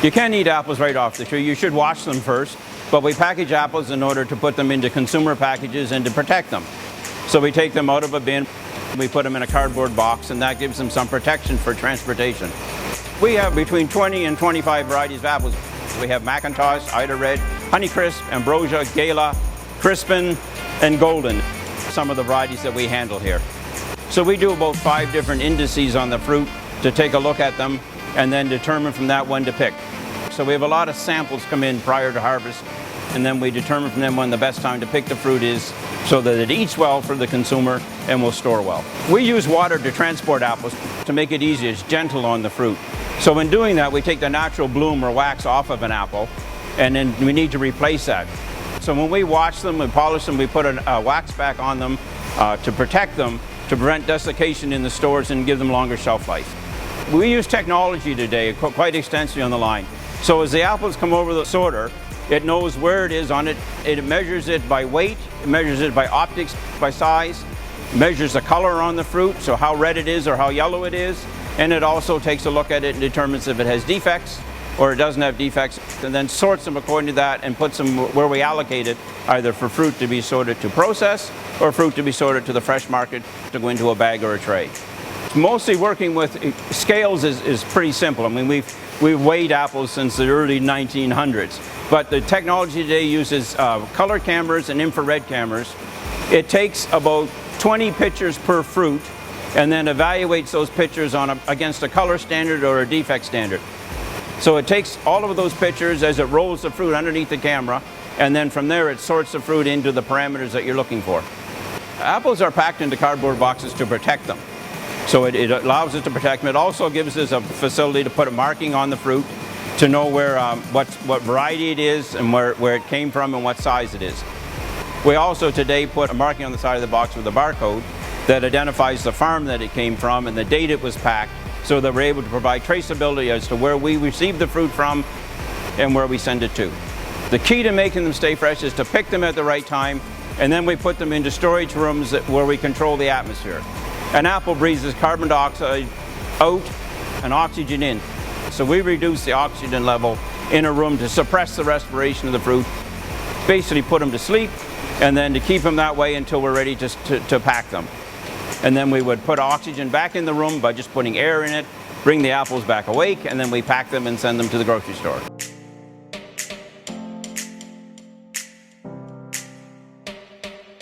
You can't eat apples right off the tree. You should wash them first, but we package apples in order to put them into consumer packages and to protect them. So we take them out of a bin, we put them in a cardboard box, and that gives them some protection for transportation. We have between 20 and 25 varieties of apples. We have Macintosh, Ida Red, Honeycrisp, Ambrosia, Gala, Crispin, and Golden. Some of the varieties that we handle here. So we do about 5 different indices on the fruit to take a look at them and then determine from that when to pick. So we have a lot of samples come in prior to harvest, and then we determine from them when the best time to pick the fruit is so that it eats well for the consumer and will store well. We use water to transport apples to make it easy. It's gentle on the fruit. So in doing that, we take the natural bloom or wax off of an apple, and then we need to replace that. So when we wash them, we polish them, we put a wax back on them to protect them, to prevent desiccation in the stores and give them longer shelf life. We use technology today quite extensively on the line. So as the apples come over the sorter, it knows where it is on it. It measures it by weight, it measures it by optics, by size, measures the color on the fruit, so how red it is or how yellow it is, and it also takes a look at it and determines if it has defects or it doesn't have defects, and then sorts them according to that and puts them where we allocate it, either for fruit to be sorted to process or fruit to be sorted to the fresh market to go into a bag or a tray. Mostly working with scales is pretty simple. I mean, we've weighed apples since the early 1900s, but the technology today uses color cameras and infrared cameras. It takes about 20 pictures per fruit and then evaluates those pictures against a color standard or a defect standard. So it takes all of those pictures as it rolls the fruit underneath the camera, and then from there it sorts the fruit into the parameters that you're looking for. Apples are packed into cardboard boxes to protect them. So it allows us to protect them. It also gives us a facility to put a marking on the fruit to know where what variety it is and where it came from and what size it is. We also today put a marking on the side of the box with a barcode that identifies the farm that it came from and the date it was packed, so that we're able to provide traceability as to where we received the fruit from and where we send it to. The key to making them stay fresh is to pick them at the right time, and then we put them into storage rooms where we control the atmosphere. An apple breathes carbon dioxide out and oxygen in. So we reduce the oxygen level in a room to suppress the respiration of the fruit, basically put them to sleep, and then to keep them that way until we're ready to pack them. And then we would put oxygen back in the room by just putting air in it, bring the apples back awake, and then we pack them and send them to the grocery store.